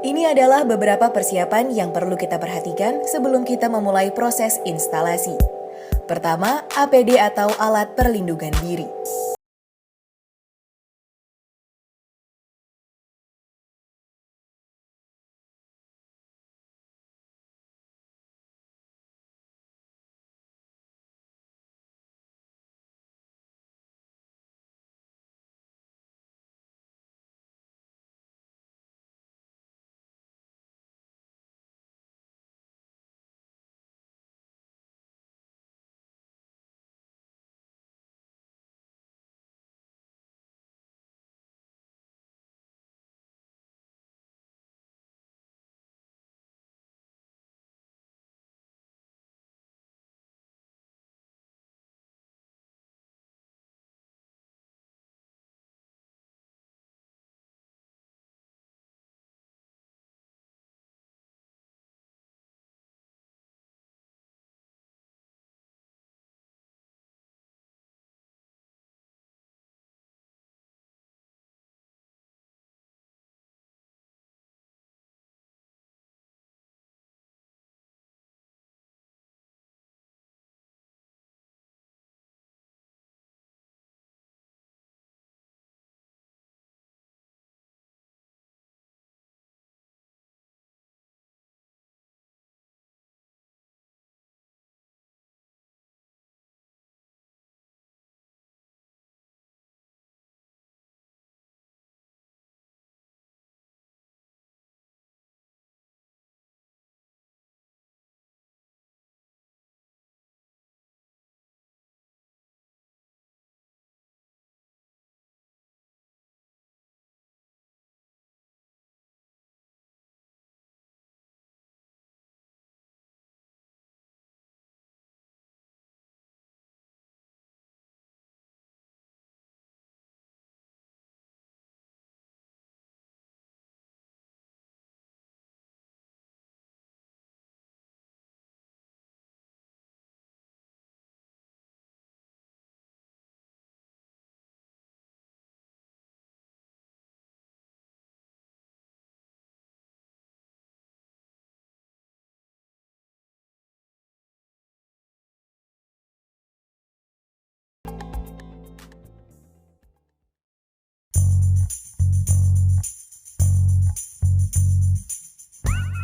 Ini adalah beberapa persiapan yang perlu kita perhatikan sebelum kita memulai proses instalasi. Pertama, APD atau alat perlindungan diri.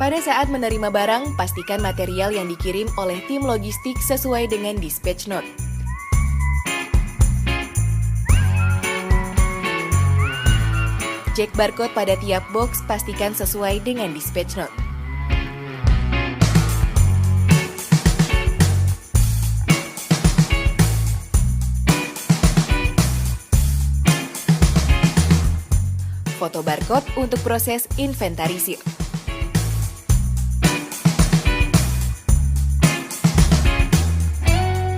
Pada saat menerima barang, pastikan material yang dikirim oleh tim logistik sesuai dengan dispatch note. Cek barcode pada tiap box, pastikan sesuai dengan dispatch note. Foto barcode untuk proses inventarisir.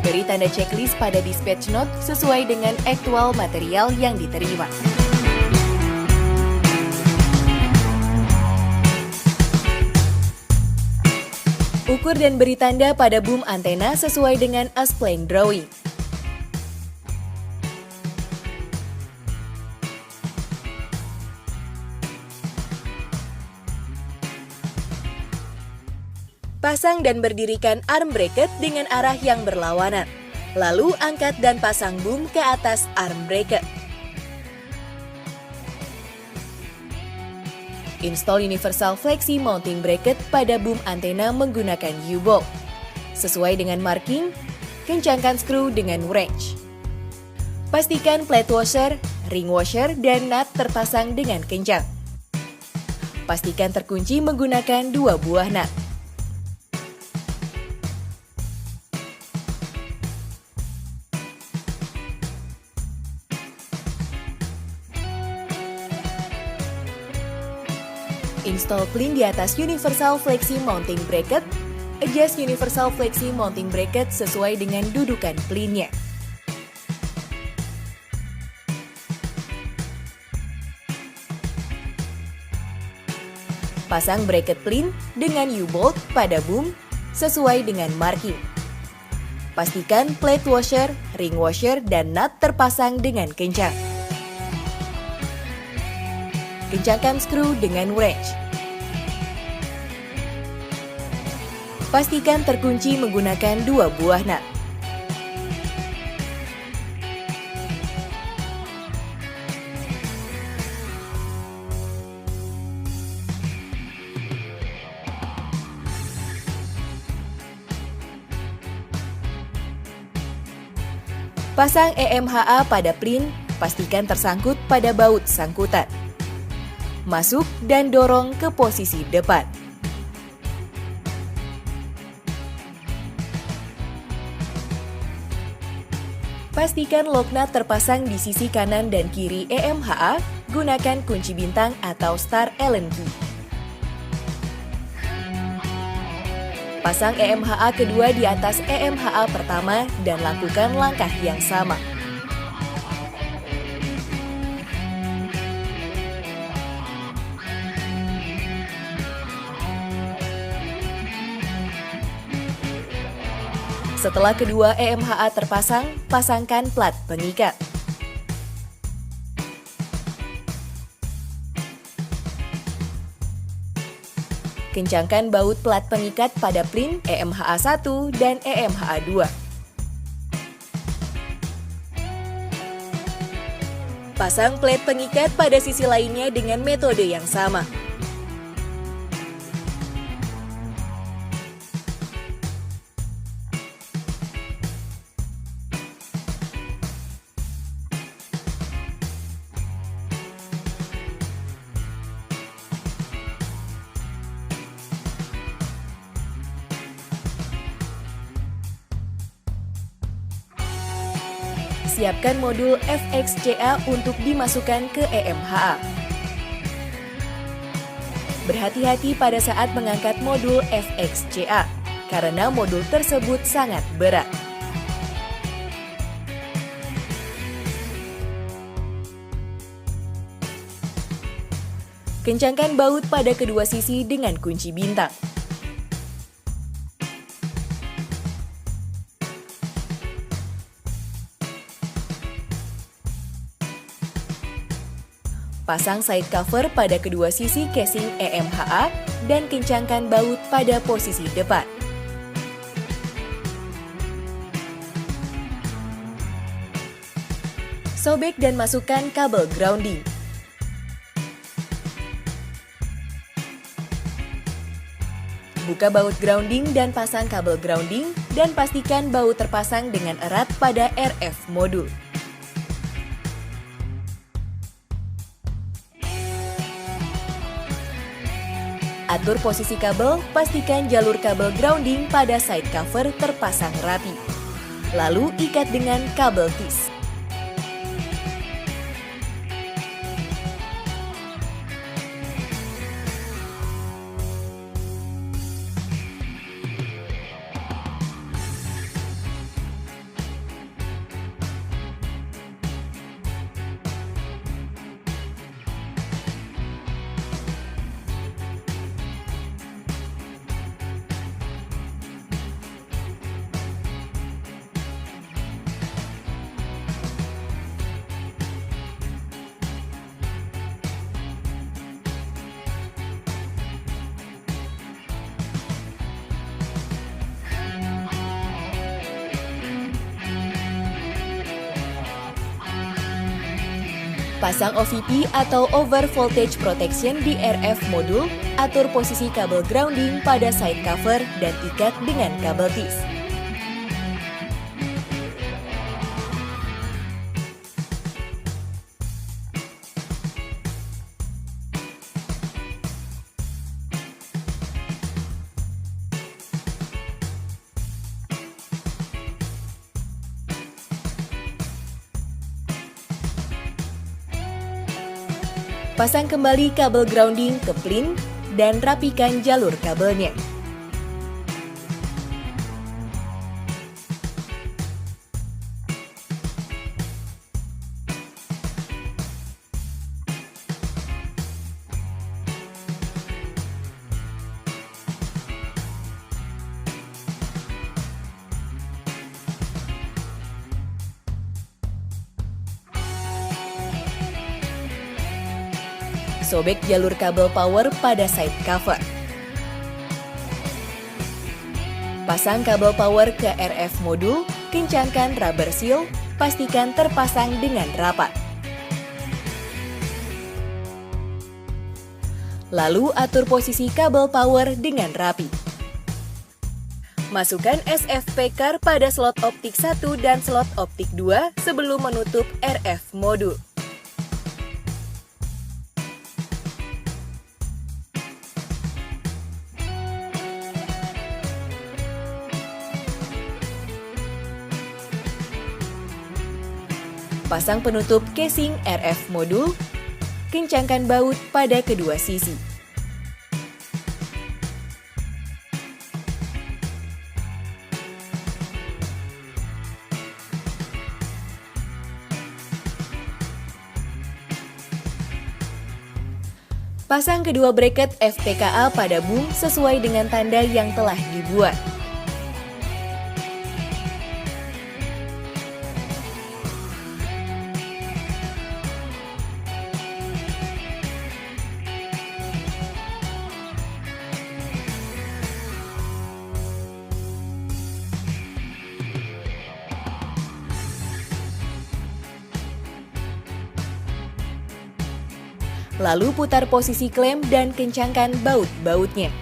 Beri tanda checklist pada dispatch note sesuai dengan aktual material yang diterima. Ukur dan beri tanda pada boom antena sesuai dengan as-planned drawing. Pasang dan berdirikan arm bracket dengan arah yang berlawanan. Lalu angkat dan pasang boom ke atas arm bracket. Install Universal Flexi Mounting Bracket pada boom antena menggunakan U-bolt. Sesuai dengan marking, kencangkan skru dengan wrench. Pastikan plate washer, ring washer, dan nut terpasang dengan kencang. Pastikan terkunci menggunakan 2 buah nut. Install plin di atas Universal Flexi Mounting Bracket. Adjust Universal Flexi Mounting Bracket sesuai dengan dudukan plinnya. Pasang bracket plin dengan U-bolt pada boom sesuai dengan marking. Pastikan plate washer, ring washer, dan nut terpasang dengan kencang. Kencangkan skru dengan wrench. Pastikan terkunci menggunakan 2 buah nut. Pasang EMHA pada plin, pastikan tersangkut pada baut sangkutan. Masuk dan dorong ke posisi depan. Pastikan lock nut terpasang di sisi kanan dan kiri EMHA, gunakan kunci bintang atau star Allen key. Pasang EMHA kedua di atas EMHA pertama dan lakukan langkah yang sama. Setelah kedua EMHA terpasang, pasangkan plat pengikat. Kencangkan baut plat pengikat pada plin EMHA 1 dan EMHA 2. Pasang plat pengikat pada sisi lainnya dengan metode yang sama. Siapkan modul FXCA untuk dimasukkan ke EMHA. Berhati-hati pada saat mengangkat modul FXCA, karena modul tersebut sangat berat. Kencangkan baut pada kedua sisi dengan kunci bintang. Pasang side cover pada kedua sisi casing EMHA dan kencangkan baut pada posisi depan. Sobek dan masukkan kabel grounding. Buka baut grounding dan pasang kabel grounding dan pastikan baut terpasang dengan erat pada RF modul. Atur posisi kabel, pastikan jalur kabel grounding pada side cover terpasang rapi. Lalu ikat dengan kabel tis. Pasang OVP atau Over Voltage Protection di RF modul, atur posisi kabel grounding pada side cover dan ikat dengan kabel tis. Pasang kembali kabel grounding ke plin dan rapikan jalur kabelnya. Sobek jalur kabel power pada side cover. Pasang kabel power ke RF modul, kencangkan rubber seal, pastikan terpasang dengan rapat. Lalu atur posisi kabel power dengan rapi. Masukkan SFP car pada slot optik 1 dan slot optik 2 sebelum menutup RF modul. Pasang penutup casing RF modul, kencangkan baut pada kedua sisi. Pasang kedua bracket FPKA pada boom sesuai dengan tanda yang telah dibuat. Lalu putar posisi klem dan kencangkan baut-bautnya.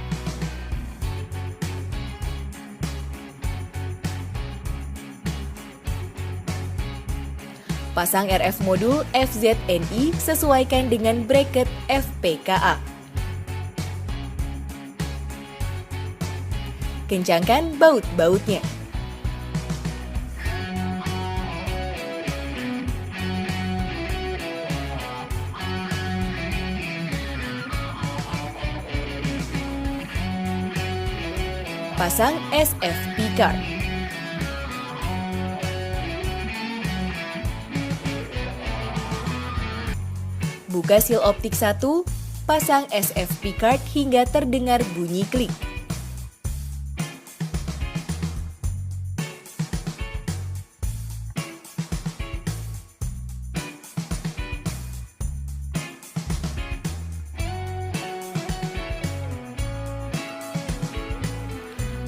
Pasang RF modul FZNI sesuaikan dengan bracket FPKA. Kencangkan baut-bautnya. Pasang SFP card. Buka seal optik 1, pasang SFP card hingga terdengar bunyi klik.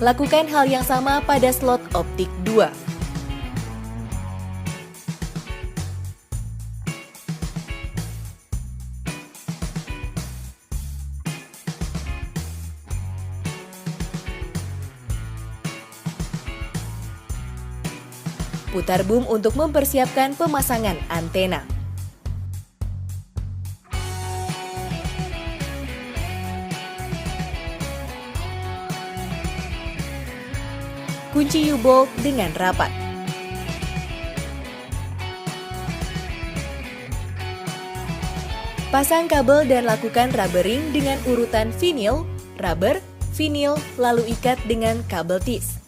Lakukan hal yang sama pada slot optik 2. Putar boom untuk mempersiapkan pemasangan antena. Kunci U-bolt dengan rapat. Pasang kabel dan lakukan rubbering dengan urutan vinil, rubber, vinil, lalu ikat dengan kabel tis.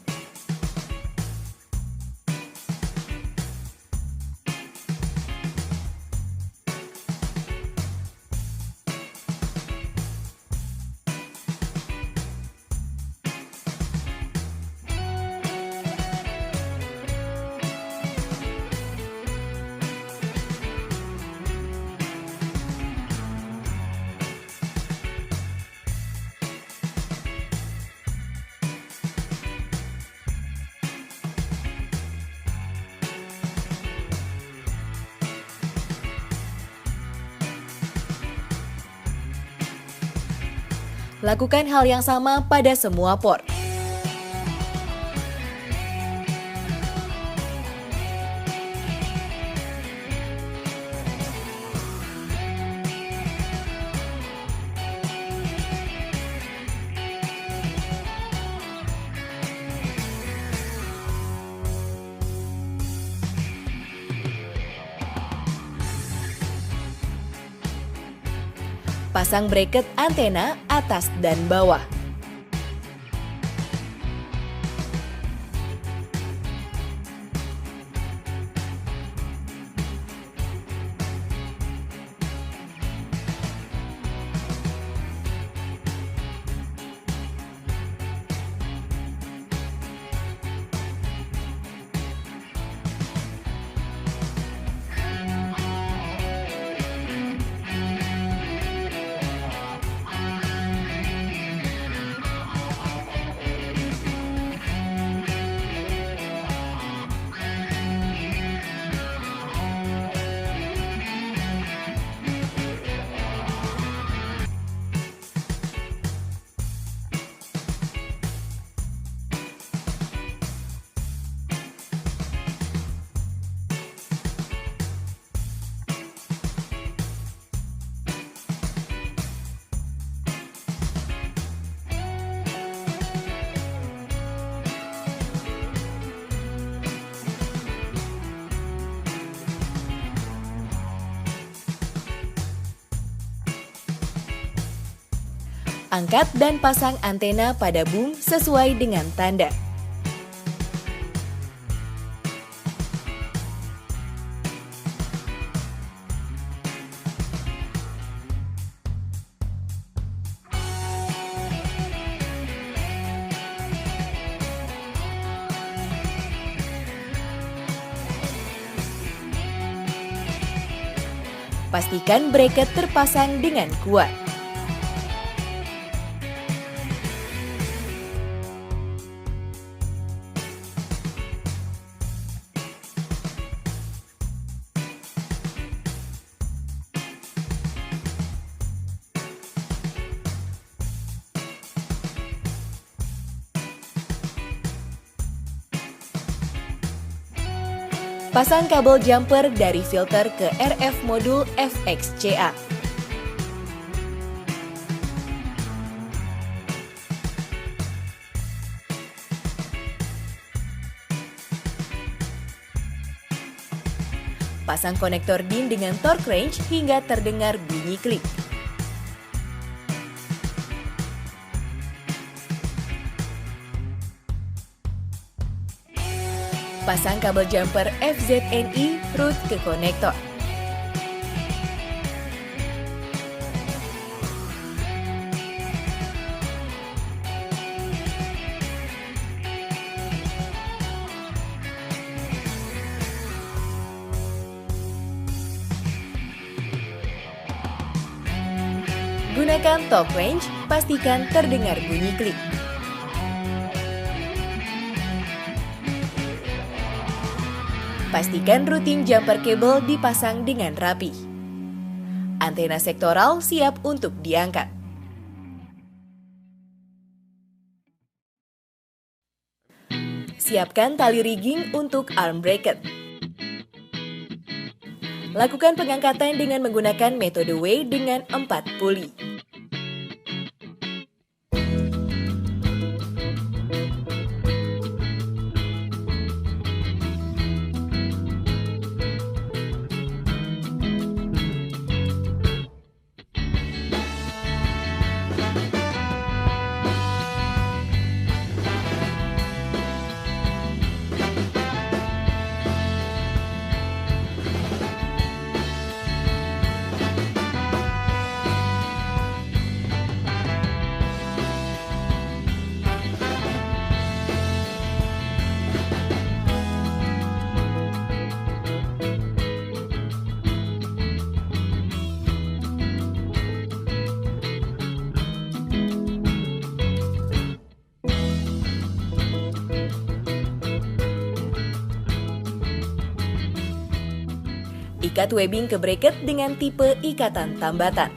Lakukan hal yang sama pada semua port. Pasang bracket antena atas dan bawah. Angkat dan pasang antena pada boom sesuai dengan tanda. Pastikan bracket terpasang dengan kuat. Pasang kabel jumper dari filter ke RF modul FXCA. Pasang konektor DIN dengan torque range hingga terdengar bunyi klik. Pasang kabel jumper FZNI root ke konektor. Gunakan torque range, pastikan terdengar bunyi klik. Pastikan routing jumper kabel dipasang dengan rapi. Antena sektoral siap untuk diangkat. Siapkan tali rigging untuk arm bracket. Lakukan pengangkatan dengan menggunakan metode W dengan 4 puli. Ikat webbing ke bracket dengan tipe ikatan tambatan.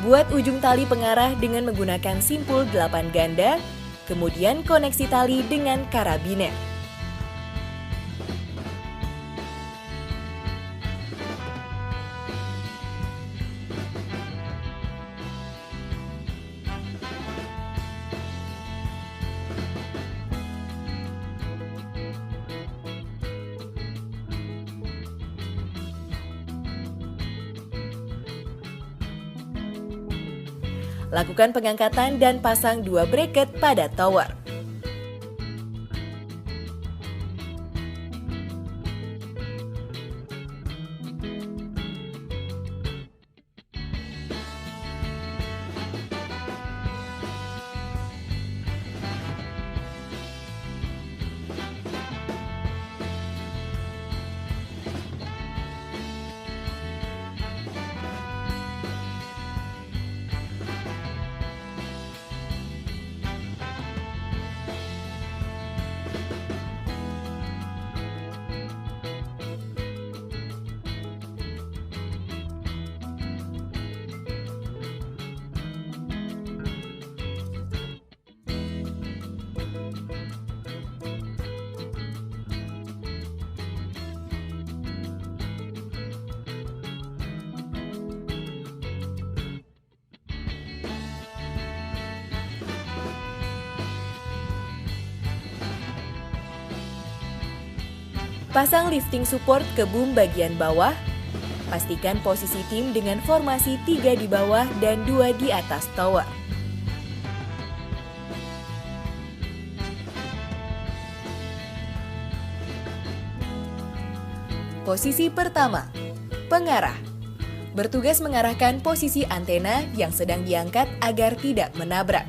Buat ujung tali pengarah dengan menggunakan simpul 8 ganda, kemudian koneksi tali dengan karabiner. Lakukan pengangkatan dan pasang 2 bracket pada tower. Pasang lifting support ke boom bagian bawah. Pastikan posisi tim dengan formasi 3 di bawah dan 2 di atas tower. Posisi pertama, pengarah. Bertugas mengarahkan posisi antena yang sedang diangkat agar tidak menabrak.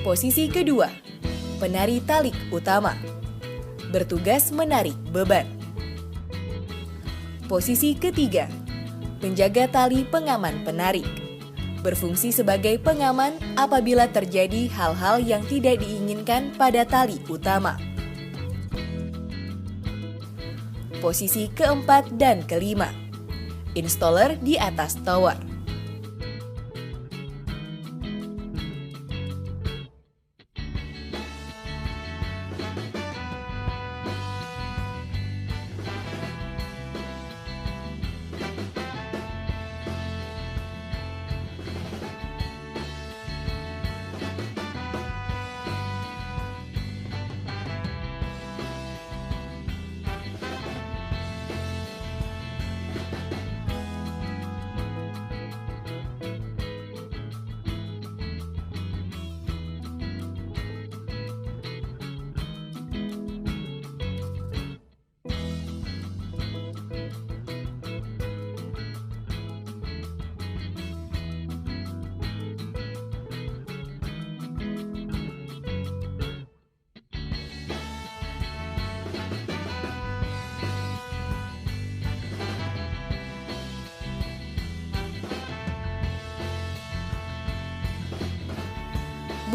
Posisi kedua, penari talik utama. Bertugas menarik beban. Posisi ketiga, penjaga tali pengaman penarik. Berfungsi sebagai pengaman apabila terjadi hal-hal yang tidak diinginkan pada tali utama. Posisi keempat dan kelima, installer di atas tower.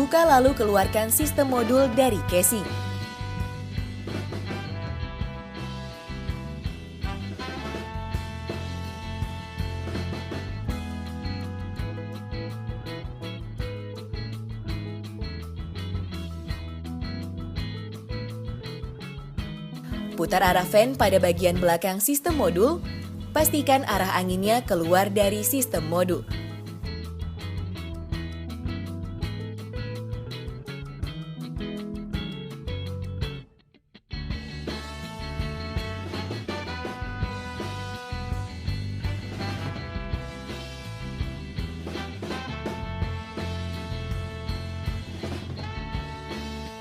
Buka lalu keluarkan sistem modul dari casing. Putar arah fan pada bagian belakang sistem modul, pastikan arah anginnya keluar dari sistem modul.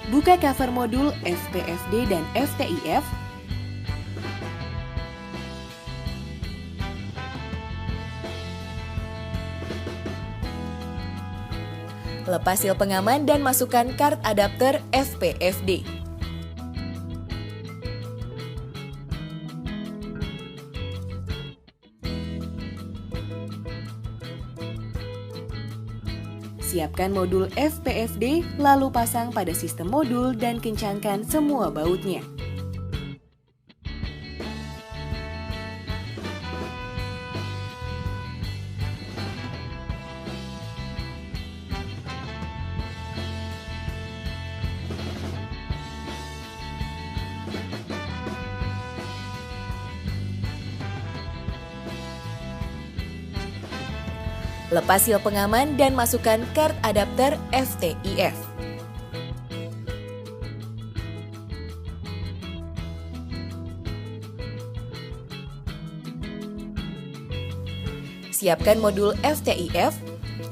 Buka cover modul FPFD dan FTIF. Lepas seal pengaman dan masukkan kart adapter FPFD. Siapkan modul FPFD, lalu pasang pada sistem modul dan kencangkan semua bautnya. Lepas seal pengaman dan masukkan kart adapter FTIF. Siapkan modul FTIF,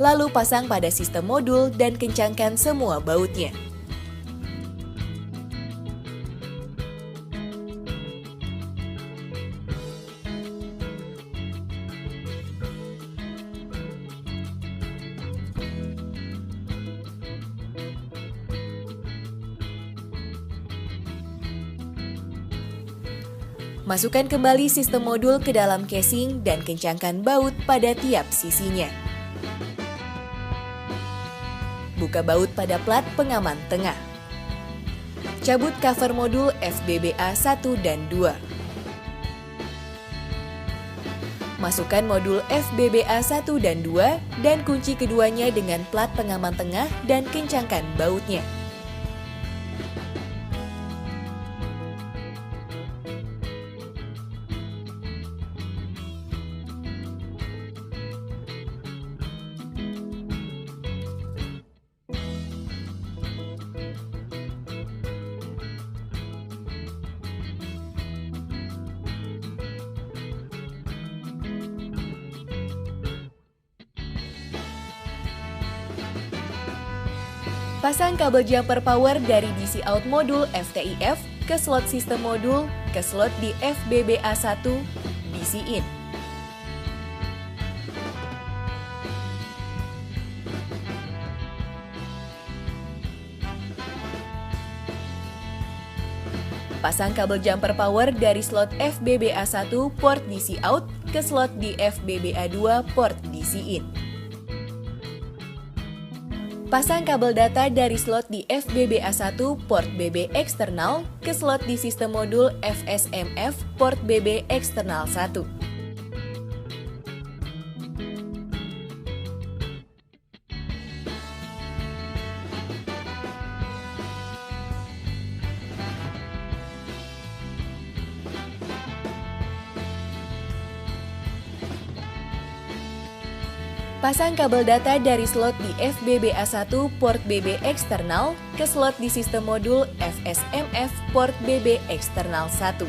lalu pasang pada sistem modul dan kencangkan semua bautnya. Masukkan kembali sistem modul ke dalam casing dan kencangkan baut pada tiap sisinya. Buka baut pada plat pengaman tengah. Cabut cover modul FBBA 1 dan 2. Masukkan modul FBBA 1 dan 2 dan kunci keduanya dengan plat pengaman tengah dan kencangkan bautnya. Pasang kabel jumper power dari DC out modul FTIF ke slot sistem modul ke slot di FBBA1 DC in. Pasang kabel jumper power dari slot FBBA1 port DC out ke slot di FBBA2 port DC in. Pasang kabel data dari slot di FBBA1 port BB eksternal ke slot di sistem modul FSMF port BB eksternal 1. Pasang kabel data dari slot di FBBA1 port BB eksternal ke slot di sistem modul FSMF port BB eksternal 1.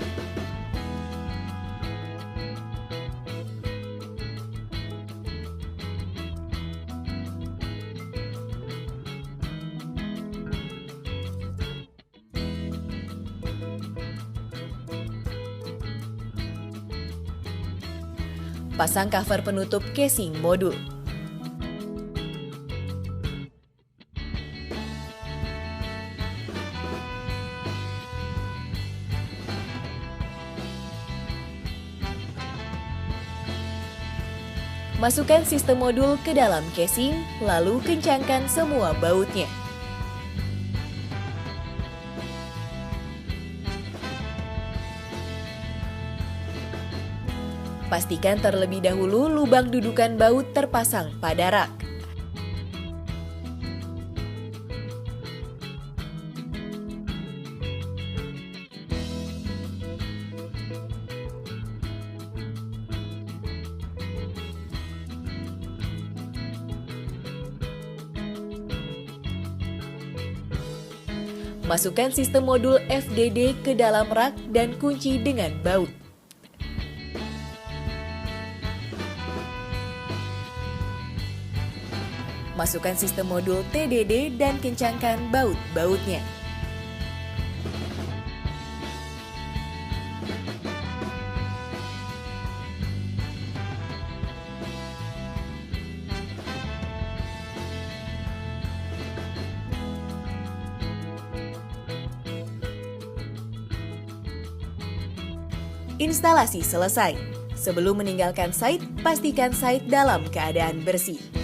Pasang cover penutup casing modul. Masukkan sistem modul ke dalam casing, lalu kencangkan semua bautnya. Pastikan terlebih dahulu lubang dudukan baut terpasang pada rak. Masukkan sistem modul FDD ke dalam rak dan kunci dengan baut. Masukkan sistem modul TDD dan kencangkan baut-bautnya. Instalasi selesai. Sebelum meninggalkan site, pastikan site dalam keadaan bersih.